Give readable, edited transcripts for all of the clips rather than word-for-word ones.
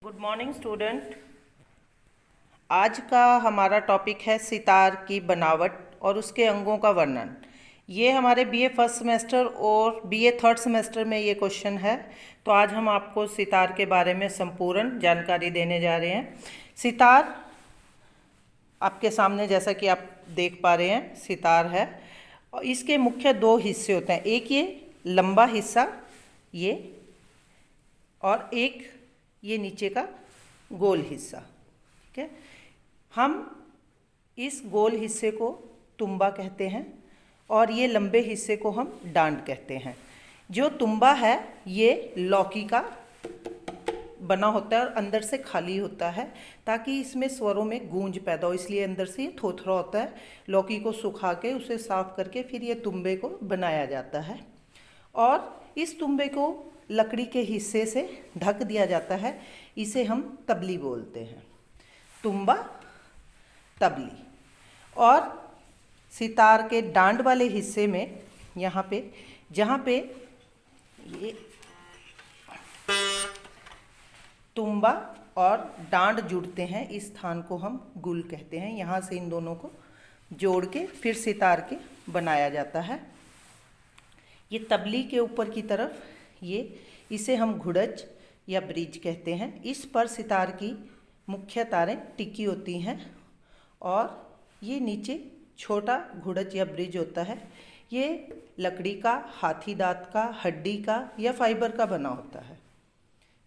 Good morning student. आज का हमारा टॉपिक है सितार की बनावट और उसके अंगों का वर्णन। ये हमारे बीए फर्स्ट सेमेस्टर और बीए थर्ड सेमेस्टर में ये क्वेश्चन है। तो आज हम आपको सितार के बारे में संपूर्ण जानकारी देने जा रहे हैं। सितार आपके सामने जैसा कि आप देख पा रहे हैं सितार है और इसके मुख्य दो हिस्से होते हैं। एक ये लंबा हिस्सा ये और एक ये नीचे का गोल हिस्सा। ठीक है, हम इस गोल हिस्से को तुम्बा कहते हैं और ये लंबे हिस्से को हम डांड कहते हैं। जो तुम्बा है ये लौकी का बना होता है और अंदर से खाली होता है ताकि इसमें स्वरों में गूंज पैदा हो, इसलिए अंदर से ये थोथरा होता है। लौकी को सुखा के उसे साफ करके फिर ये तुम्बे को बनाया जाता है और इस तुम्बे को लकड़ी के हिस्से से ढक दिया जाता है। इसे हम तबली बोलते हैं, तुम्बा तबली। और सितार के डांड वाले हिस्से में यहाँ पे जहाँ पे ये तुम्बा और डांड जुड़ते हैं इस स्थान को हम गुल कहते हैं। यहाँ से इन दोनों को जोड़ के फिर सितार के बनाया जाता है। ये तबली के ऊपर की तरफ इसे हम घुड़च या ब्रिज कहते हैं। इस पर सितार की मुख्य तारें टिकी होती हैं और ये नीचे छोटा घुड़च या ब्रिज होता है। ये लकड़ी का, हाथी दांत का, हड्डी का या फाइबर का बना होता है।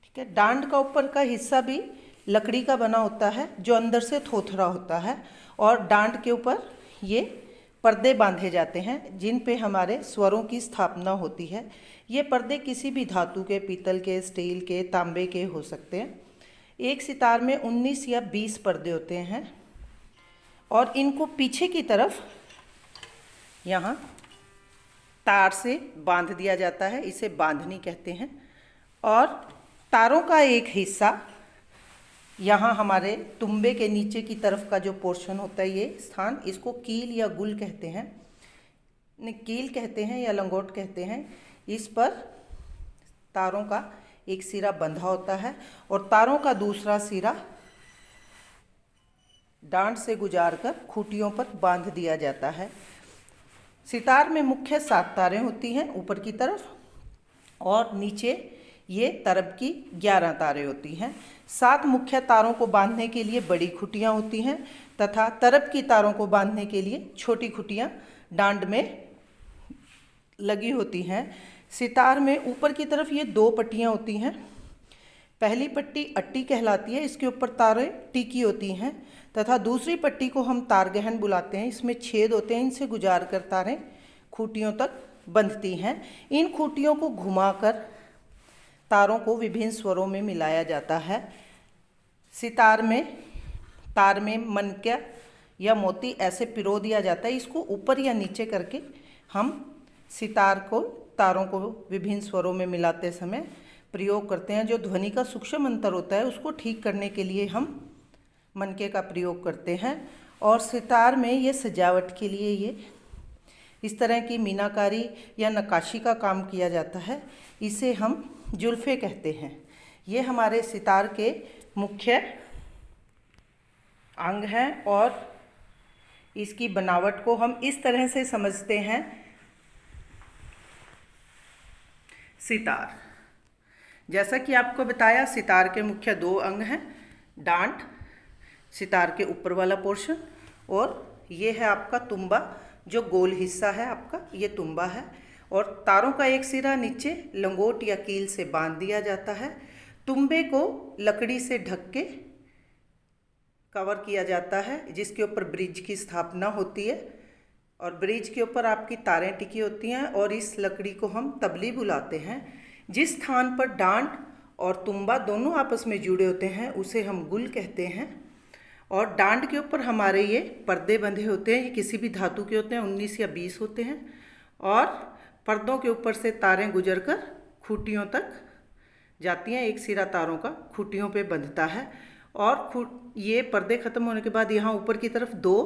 ठीक है, डांड का ऊपर का हिस्सा भी लकड़ी का बना होता है जो अंदर से थोथरा होता है और डांड के ऊपर ये पर्दे बांधे जाते हैं जिन पे हमारे स्वरों की स्थापना होती है। ये पर्दे किसी भी धातु के, पीतल के, स्टील के, तांबे के हो सकते हैं। एक सितार में 19 या 20 पर्दे होते हैं और इनको पीछे की तरफ यहाँ तार से बांध दिया जाता है, इसे बांधनी कहते हैं। और तारों का एक हिस्सा यहाँ हमारे तुम्बे के नीचे की तरफ का जो पोर्शन होता है ये स्थान, इसको कील या गुल कहते हैं, कील कहते हैं या लंगोट कहते हैं। इस पर तारों का एक सिरा बंधा होता है और तारों का दूसरा सिरा डांड से गुजार कर खूंटियों पर बांध दिया जाता है। सितार में मुख्य 7 तारें होती हैं ऊपर की तरफ और नीचे ये तरब की 11 तारें होती हैं। 7 मुख्य तारों को बांधने के लिए बड़ी खुटियाँ होती हैं तथा तरब की तारों को बांधने के लिए छोटी खुटियाँ डांड में लगी होती हैं। सितार में ऊपर की तरफ ये 2 पट्टियाँ होती हैं। पहली पट्टी अट्टी कहलाती है, इसके ऊपर तारें टिकी होती हैं तथा दूसरी पट्टी को हम तारगहन बुलाते हैं। इसमें छेद होते हैं, इनसे गुजार कर तारें खूंटियों तक बंधती हैं। इन खूंटियों को घुमाकर तारों को विभिन्न स्वरों में मिलाया जाता है। सितार में तार में मनक्या या मोती ऐसे पिरो दिया जाता है। इसको ऊपर या नीचे करके हम सितार को, तारों को विभिन्न स्वरों में मिलाते समय प्रयोग करते हैं। जो ध्वनि का सूक्ष्म अंतर होता है उसको ठीक करने के लिए हम मनके का प्रयोग करते हैं। और सितार में ये सजावट के लिए ये इस तरह की मीनाकारी या नक्काशी का काम किया जाता है। इसे हम जुल्फ़े कहते हैं। ये हमारे सितार के मुख्य अंग हैं और इसकी बनावट को हम इस तरह से समझते हैं। सितार, जैसा कि आपको बताया, सितार के मुख्य 2 अंग हैं, डांड, सितार के ऊपर वाला पोर्शन, और ये है आपका तुम्बा, जो गोल हिस्सा है आपका, ये तुम्बा है। और तारों का एक सिरा नीचे लंगोट या कील से बांध दिया जाता है। तुम्बे को लकड़ी से ढक के कवर किया जाता है जिसके ऊपर ब्रिज की स्थापना होती है और ब्रिज के ऊपर आपकी तारें टिकी होती हैं और इस लकड़ी को हम तबली बुलाते हैं। जिस स्थान पर डांड और तुम्बा दोनों आपस में जुड़े होते हैं उसे हम गुल कहते हैं। और डांड के ऊपर हमारे ये पर्दे बंधे होते हैं, ये किसी भी धातु के होते हैं, 19 या 20 होते हैं। और पर्दों के ऊपर से तारें गुजरकर खूंटियों तक जाती हैं। एक सिरा तारों का खूंटियों पे बंधता है और ये पर्दे ख़त्म होने के बाद यहाँ ऊपर की तरफ 2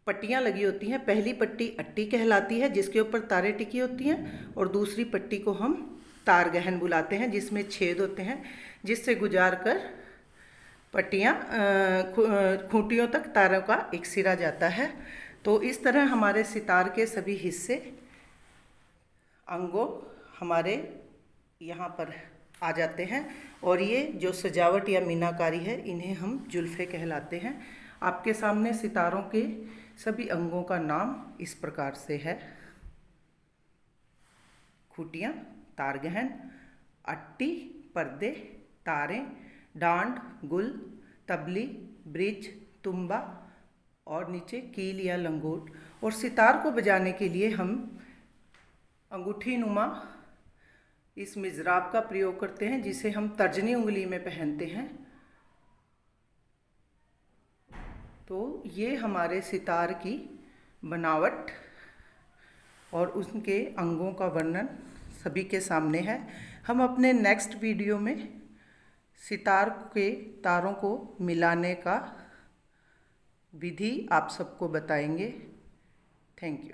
पट्टियाँ लगी होती हैं। पहली पट्टी अट्टी कहलाती है जिसके ऊपर तारें टिकी होती हैं और दूसरी पट्टी को हम तार गहन बुलाते हैं, जिसमें छेद होते हैं जिससे गुजार कर पट्टियाँ खूंटियों तक तारों का एक सिरा जाता है। तो इस तरह हमारे सितार के सभी हिस्से अंगों हमारे यहाँ पर आ जाते हैं, और ये जो सजावट या मीनाकारी है इन्हें हम जुल्फ़े कहलाते हैं। आपके सामने सितारों के सभी अंगों का नाम इस प्रकार से है: खूंटियाँ, तारगहन, अट्टी, पर्दे, तारें, डांड, गुल, तबली, ब्रिज, तुम्बा और नीचे कील या लंगोट। और सितार को बजाने के लिए हम अंगूठी नुमा इस मिज़राब का प्रयोग करते हैं, जिसे हम तर्जनी उंगली में पहनते हैं। तो ये हमारे सितार की बनावट और उनके अंगों का वर्णन सभी के सामने है। हम अपने नेक्स्ट वीडियो में सितार के तारों को मिलाने का विधि आप सबको बताएंगे। Thank you.